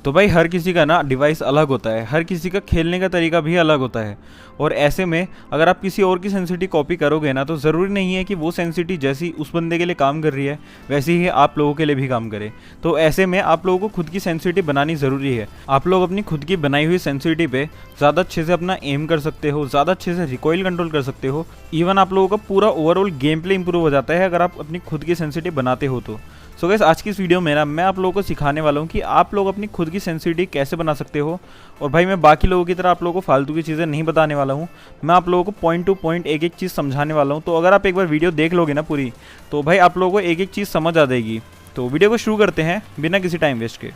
तो भाई हर किसी का ना डिवाइस अलग होता है, हर किसी का खेलने का तरीका भी अलग होता है। और ऐसे में अगर आप किसी और की सेंसिटी कॉपी करोगे ना, तो ज़रूरी नहीं है कि वो सेंसिटी जैसी उस बंदे के लिए काम कर रही है वैसी ही आप लोगों के लिए भी काम करे। तो ऐसे में आप लोगों को खुद की सेंसिटी बनानी ज़रूरी है। आप लोग अपनी खुद की बनाई हुई सेंसिटी पे ज़्यादा अच्छे से अपना एम कर सकते हो, ज़्यादा अच्छे से रिकॉइल कंट्रोल कर सकते हो। इवन आप लोगों का पूरा ओवरऑल गेम प्ले इंप्रूव हो जाता है अगर आप अपनी खुद की सेंसिटी बनाते हो तो। सो गाइस, आज की इस वीडियो में ना मैं आप लोगों को सिखाने वाला हूँ कि आप लोग अपनी खुद की सेंसिटिविटी कैसे बना सकते हो। और भाई मैं बाकी लोगों की तरह आप लोगों को फालतू की चीज़ें नहीं बताने वाला हूँ, मैं आप लोगों को पॉइंट टू पॉइंट एक एक चीज़ समझाने वाला हूँ। तो अगर आप एक बार वीडियो देख लोगे ना पूरी, तो भाई आप लोगों को एक एक चीज़ समझ आ जाएगी। तो वीडियो को शुरू करते हैं बिना किसी टाइम वेस्ट के।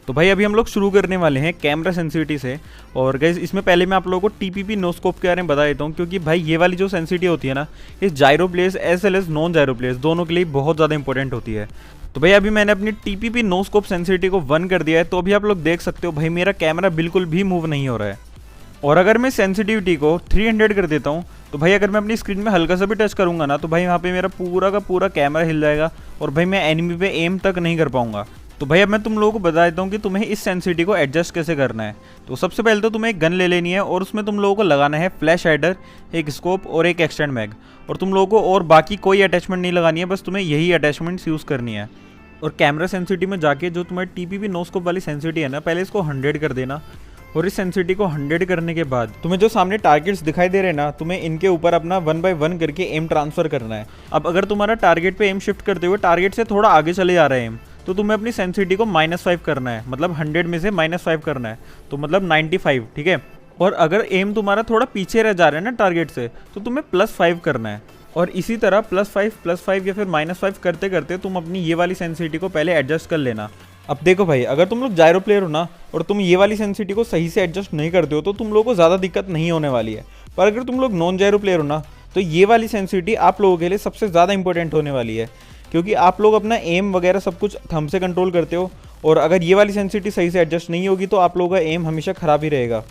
तो भाई अभी हम लोग शुरू करने वाले हैं कैमरा सेंसिटिविटी से। और गाइस इसमें पहले मैं आप लोगों को टीपीपी नो स्कोप के बारे में बता देता हूँ, क्योंकि भाई ये वाली जो सेंसिटिविटी होती है ना, इस gyro place as well as non gyro place दोनों के लिए बहुत ज़्यादा इंपॉर्टेंट होती है। तो भाई अभी मैंने अपनी टीपीपी नो स्कोप सेंसिटिविटी को 1 कर दिया है। तो अभी आप लोग देख सकते हो भाई मेरा कैमरा बिल्कुल भी मूव नहीं हो रहा है। और अगर मैं सेंसिटिविटी को 300 कर देता हूँ, तो भाई अगर मैं अपनी स्क्रीन में हल्का सा भी टच करूँगा ना, तो भाई वहाँ पे मेरा पूरा का पूरा कैमरा हिल जाएगा और भाई मैं एनिमी पे एम तक नहीं कर पाऊंगा। तो भाई अब मैं तुम लोगों को बता देता हूँ कि तुम्हें इस सेंसिटिविटी को एडजस्ट कैसे करना है। तो सबसे पहले तो तुम्हें एक गन ले लेनी है और उसमें तुम लोगों को लगाना है फ्लैश हाइडर, एक स्कोप और एक एक्सटेंड मैग। और तुम लोगों को और बाकी कोई अटैचमेंट नहीं लगानी है, बस तुम्हें यही अटैचमेंट्स यूज़ करनी है। और कैमरा सेंसिटिविटी में जाके जो तुम्हारी टीपीपी नो स्कोप वाली सेंसिटिविटी है ना, पहले इसको 100 कर देना। और इस सेंसिटिविटी को 100 करने के बाद तुम्हें जो सामने टारगेट्स दिखाई दे रहे हैं ना, तुम्हें इनके ऊपर अपना 1 बाय 1 करके एम ट्रांसफर करना है। अब अगर तुम्हारा टारगेट पे एम शिफ्ट करते हुए टारगेट से थोड़ा आगे चले जा रहे हैं एम, तो तुम्हें अपनी सेंसिटिविटी को -5 करना है, मतलब 100 में से -5 करना है, तो मतलब 95, ठीक है। और अगर एम तुम्हारा थोड़ा पीछे रह जा रहा है ना टारगेट से, तो तुम्हें +5 करना है। और इसी तरह +5 या फिर -5 करते करते तुम अपनी ये वाली सेंसिटिविटी को पहले एडजस्ट कर लेना। अब देखो भाई, अगर तुम लोग जायरो प्लेयर हो ना और तुम ये वाली सेंसिटिविटी को सही से एडजस्ट नहीं करते हो, तो तुम लोगों को ज़्यादा दिक्कत नहीं होने वाली है। पर अगर तुम लोग नॉन जायरो प्लेयर हो ना, तो ये वाली सेंसिटिविटी आप लोगों के लिए सबसे ज़्यादा इंपॉर्टेंट होने वाली है, क्योंकि आप लोग अपना एम वगैरह सब कुछ थंब से कंट्रोल करते हो। और अगर ये वाली सेंसिटिविटी सही से एडजस्ट नहीं होगी तो आप लोगों का एम हमेशा ख़राब ही रहेगा।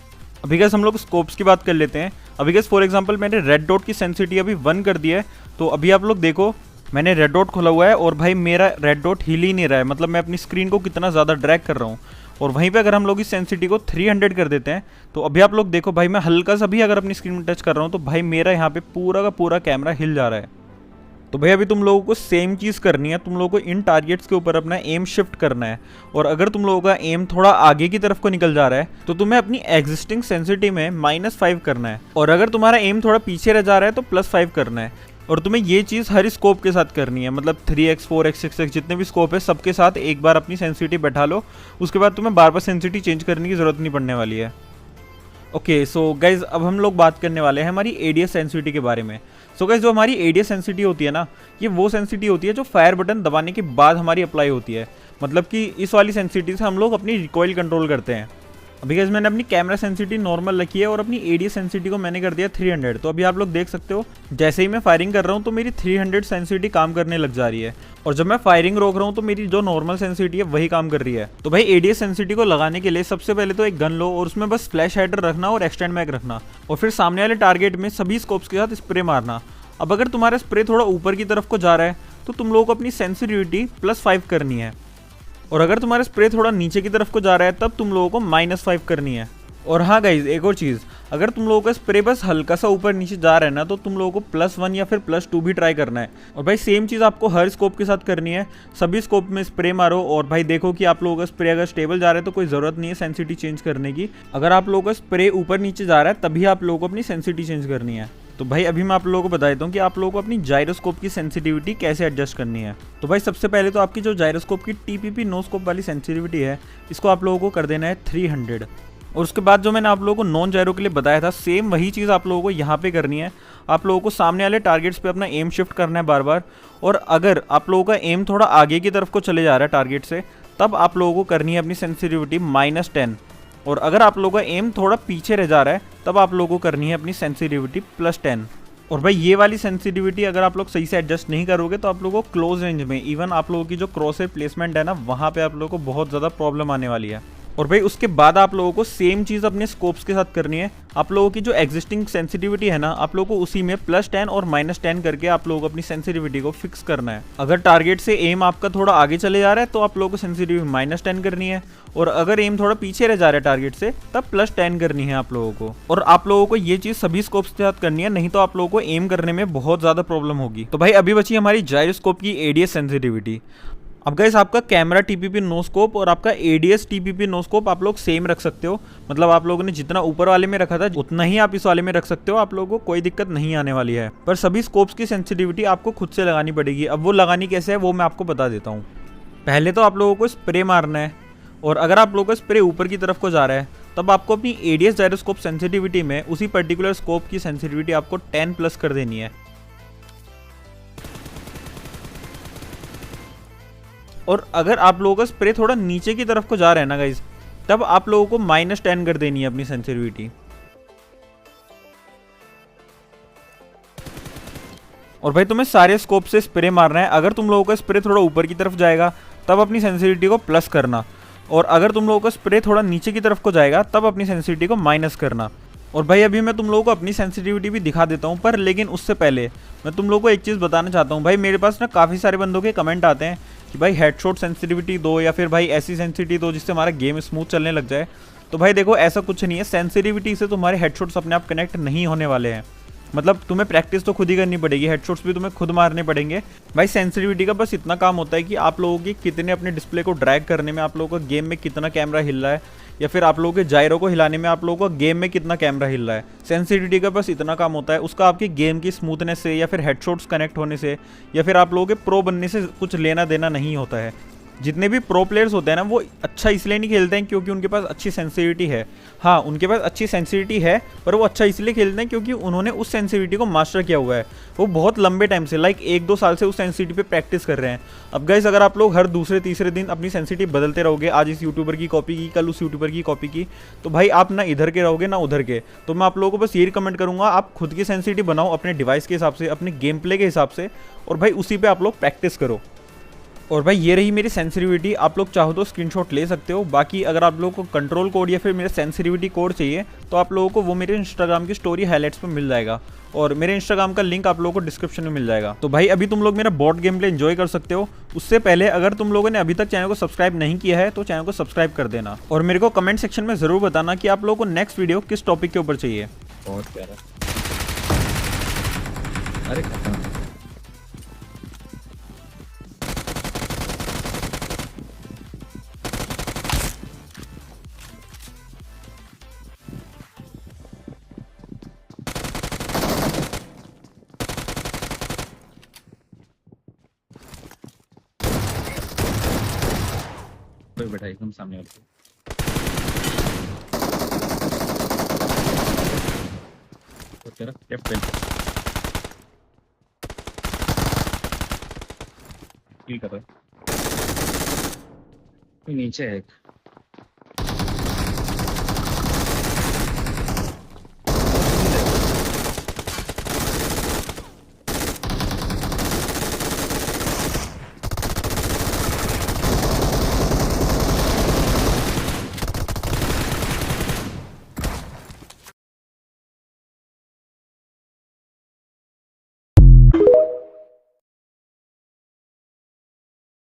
अभी गैस हम लोग स्कोप्स की बात कर लेते हैं। अभी गैस फॉर एग्जांपल मैंने रेड डॉट की सेंसिटिविटी अभी 1 कर दिया है। तो अभी आप लोग देखो, मैंने रेड डॉट खोला हुआ है और भाई मेरा रेड डॉट हिल ही नहीं रहा है, मतलब मैं अपनी स्क्रीन को कितना ज़्यादा ड्रैग कर रहा हूँ। और वहीं पे अगर हम लोग इस सेंसिटिविटी को 300 कर देते हैं, तो अभी आप लोग देखो भाई मैं हल्का सा भी अगर अपनी स्क्रीन में टच कर रहा हूँ, तो भाई मेरा यहाँ पे पूरा का पूरा कैमरा हिल जा रहा है। तो भाई अभी तुम लोगों को सेम चीज़ करनी है, तुम लोगों को इन टारगेट्स के ऊपर अपना एम शिफ्ट करना है। और अगर तुम लोगों का एम थोड़ा आगे की तरफ को निकल जा रहा है, तो तुम्हें अपनी एग्जिस्टिंग सेंसिटिविटी में -5 करना है। और अगर तुम्हारा एम थोड़ा पीछे रह जा रहा है, तो +5 करना है। और तुम्हें ये चीज़ हर स्कोप के साथ करनी है, मतलब 3x 4x 6x जितने भी स्कोप है सबके साथ एक बार अपनी सेंसिटिविटी बैठा लो। उसके बाद तुम्हें बार बार सेंसिटिविटी चेंज करने की ज़रूरत नहीं पड़ने वाली है। ओके, सो गाइज अब हम लोग बात करने वाले हैं हमारी एडीएस सेंसिटिविटी के बारे में। सो गाइज जो हमारी एडीएस सेंसिटिविटी होती है ना, ये वो सेंसिटिविटी होती है जो फायर बटन दबाने के बाद हमारी अप्लाई होती है। मतलब कि इस वाली सेंसिटिविटी से हम लोग अपनी रिकॉइल कंट्रोल करते हैं। अभी गाइस मैंने अपनी कैमरा सेंसिटिविटी नॉर्मल रखी है और अपनी एडीएस सेंसिटिविटी को मैंने कर दिया 300। तो अभी आप लोग देख सकते हो, जैसे ही मैं फायरिंग कर रहा हूँ तो मेरी 300 सेंसिटिविटी काम करने लग जा रही है। और जब मैं फायरिंग रोक रहा हूँ तो मेरी जो नॉर्मल सेंसिटिविटी है वही काम कर रही है। तो भाई एडीएस सेंसिटिविटी को लगाने के लिए सबसे पहले तो एक गन लो और उसमें बस फ्लैश हाइडर रखना और एक्सटेंड मैग रखना, और फिर सामने वाले टारगेट में सभी स्कोप्स के साथ स्प्रे मारना। अब अगर तुम्हारा स्प्रे थोड़ा ऊपर की तरफ को जा रहा है, तो तुम लोगों को अपनी सेंसिटिविटी +5 करनी है। और अगर तुम्हारा स्प्रे थोड़ा नीचे की तरफ को जा रहा है, तब तुम लोगों को -5 करनी है। और हाँ गाइज एक और चीज़, अगर तुम लोगों का स्प्रे बस हल्का सा ऊपर नीचे जा रहा है ना, तो तुम लोगों को +1 या फिर +2 भी ट्राई करना है। और भाई सेम चीज़ आपको हर स्कोप के साथ करनी है, सभी स्कोप में स्प्रे मारो। और भाई देखो कि आप लोगों का स्प्रे अगर स्टेबल जा रहा है तो कोई ज़रूरत नहीं है सेंसिटिविटी चेंज करने की। अगर आप लोगों का स्प्रे ऊपर नीचे जा रहा है तभी आप लोगों को अपनी सेंसिटिविटी चेंज करनी है। तो भाई अभी मैं आप लोगों को बता देता हूँ कि आप लोगों को अपनी जायरोस्कोप की सेंसिटिविटी कैसे एडजस्ट करनी है। तो भाई सबसे पहले तो आपकी जो जायरोस्कोप की टीपीपी नो स्कोप वाली सेंसिटिविटी है, इसको आप लोगों को कर देना है 300। और उसके बाद जो मैंने आप लोगों को नॉन जायरो के लिए बताया था, सेम वही चीज़ आप लोगों को यहाँ पे करनी है। आप लोगों को सामने वाले टारगेट्स पे अपना एम शिफ्ट करना है बार बार। और अगर आप लोगों का एम थोड़ा आगे की तरफ को चले जा रहा है टारगेट से, तब आप लोगों को करनी है अपनी सेंसिटिविटी -10। और अगर आप लोगों का एम थोड़ा पीछे रह जा रहा है, तब आप लोगों को करनी है अपनी सेंसिटिविटी +10। और भाई ये वाली सेंसिटिविटी अगर आप लोग सही से एडजस्ट नहीं करोगे, तो आप लोगों को क्लोज रेंज में इवन आप लोगों की जो क्रॉसर प्लेसमेंट है ना, वहाँ पे आप लोगों को बहुत ज़्यादा प्रॉब्लम आने वाली है। और भाई उसके बाद आप लोगों को सेम चीज़ अपने स्कोप्स के साथ करनी है। आप लोगों की जो एग्जिस्टिंग सेंसिटिविटी है ना, आप लोगों को उसी में +10 और -10 करके आप लोगों को अपनी सेंसिटिविटी को फिक्स करना है। अगर टारगेट से एम आपका थोड़ा आगे चले जा रहा है तो आप लोगों को सेंसिटिविटी -10 करनी है, और अगर एम थोड़ा पीछे रह जा रहा है टारगेट से तब +10 करनी है आप लोगों को। और आप लोगों को ये चीज़ सभी स्कोप्स के साथ करनी है, नहीं तो आप लोगों को एम करने में बहुत ज़्यादा प्रॉब्लम होगी। तो भाई अभी बची हमारी जायरोस्कोप की एडीएस सेंसिटिविटी। अब गाइस आपका कैमरा टीपीपी नो स्कोप और आपका एडीएस टीपीपी नो स्कोप आप लोग सेम रख सकते हो। मतलब आप लोगों ने जितना ऊपर वाले में रखा था उतना ही आप इस वाले में रख सकते हो, आप लोगों को कोई दिक्कत नहीं आने वाली है। पर सभी स्कोप्स की सेंसिटिविटी आपको खुद से लगानी पड़ेगी। अब वो लगानी कैसे है वो मैं आपको बता देता हूँ। पहले तो आप लोगों को स्प्रे मारना है, और अगर आप लोगों का स्प्रे ऊपर की तरफ को जा रहा है तब आपको अपनी एडीएस जायरोस्कोप सेंसिटिविटी में उसी पर्टिकुलर स्कोप की सेंसिटिविटी आपको 10+ कर देनी है। और अगर आप लोगों का स्प्रे थोड़ा नीचे की तरफ को जा रहा है ना गाइज, तब आप लोगों को -10 कर देनी है अपनी सेंसिटिविटी। और भाई तुम्हें सारे स्कोप से स्प्रे मारना है। अगर तुम लोगों का स्प्रे थोड़ा ऊपर की तरफ जाएगा तब अपनी सेंसिटिविटी को प्लस करना, और अगर तुम लोगों का स्प्रे थोड़ा नीचे की तरफ को जाएगा तब अपनी सेंसिटिविटी को माइनस करना। और भाई अभी मैं तुम लोगों को अपनी सेंसिटिविटी भी दिखा देता हूँ, पर लेकिन उससे पहले मैं तुम लोगों को एक चीज़ बताना चाहता हूँ। भाई मेरे पास ना काफ़ी सारे बंदों के कमेंट आते हैं कि भाई हेडशॉट सेंसिटिविटी दो, या फिर भाई ऐसी सेंसिटिविटी दो जिससे हमारा गेम स्मूथ चलने लग जाए। तो भाई देखो ऐसा कुछ नहीं है, सेंसिटिविटी से तुम्हारे हेडशॉट्स अपने आप कनेक्ट नहीं होने वाले हैं। मतलब तुम्हें प्रैक्टिस तो खुद ही करनी पड़ेगी, हेडशॉट्स भी तुम्हें खुद मारने पड़ेंगे। भाई सेंसिटिविटी का बस इतना काम होता है कि आप लोगों की कितने अपने डिस्प्ले को ड्रैग करने में आप लोगों का गेम में कितना कैमरा हिल रहा है, या फिर आप लोगों के जायरो को हिलाने में आप लोगों का गेम में कितना कैमरा हिल रहा है। सेंसिटिविटी का बस इतना काम होता है, उसका आपके गेम की स्मूथनेस से या फिर हेडशॉट्स कनेक्ट होने से या फिर आप लोगों के प्रो बनने से कुछ लेना देना नहीं होता है। जितने भी प्रो प्लेयर्स होते हैं ना वो अच्छा इसलिए नहीं खेलते हैं क्योंकि उनके पास अच्छी सेंसिटिविटी है। हाँ उनके पास अच्छी सेंसिटिविटी है, पर वो अच्छा इसलिए खेलते हैं क्योंकि उन्होंने उस सेंसिटिविटी को मास्टर किया हुआ है। वो बहुत लंबे टाइम से लाइक 1-2 साल से उस सेंसिटिविटी पे प्रैक्टिस कर रहे हैं। अब गाइस अगर आप लोग हर दूसरे तीसरे दिन अपनी सेंसिटिविटी बदलते रहोगे, आज इस यूट्यूबर की कॉपी की, कल उस यूट्यूबर की कॉपी की, तो भाई आप ना इधर के रहोगे ना उधर के। तो मैं आप लोगों को बस ये रिकमेंड करूँगा, आप खुद की सेंसिटिविटी बनाओ अपने डिवाइस के हिसाब से, अपने गेम प्ले के हिसाब से, और भाई उसी पर आप लोग प्रैक्टिस करो। और भाई ये रही मेरी सेंसिटिविटी, आप लोग चाहो तो स्क्रीनशॉट ले सकते हो। बाकी अगर आप लोगों को कंट्रोल कोड या फिर मेरा सेंसिटिविटी कोड चाहिए तो आप लोगों को वो मेरे इंस्टाग्राम की स्टोरी हाईलाइट्स पे मिल जाएगा, और मेरे इंस्टाग्राम का लिंक आप लोगों को डिस्क्रिप्शन में मिल जाएगा। तो भाई अभी तुम लोग मेरा बॉट गेम प्ले एंजॉय कर सकते हो। उससे पहले अगर तुम लोगों ने अभी तक चैनल को सब्सक्राइब नहीं किया है तो चैनल को सब्सक्राइब कर देना, और मेरे को कमेंट सेक्शन में जरूर बताना कि आप लोगों को नेक्स्ट वीडियो किस टॉपिक के ऊपर चाहिए। बहुत प्यारा। अरे खत्म। कोई बैठा एकदम सामने वाले को तेरा कैप्टन की कर रहा है। नीचे है एक।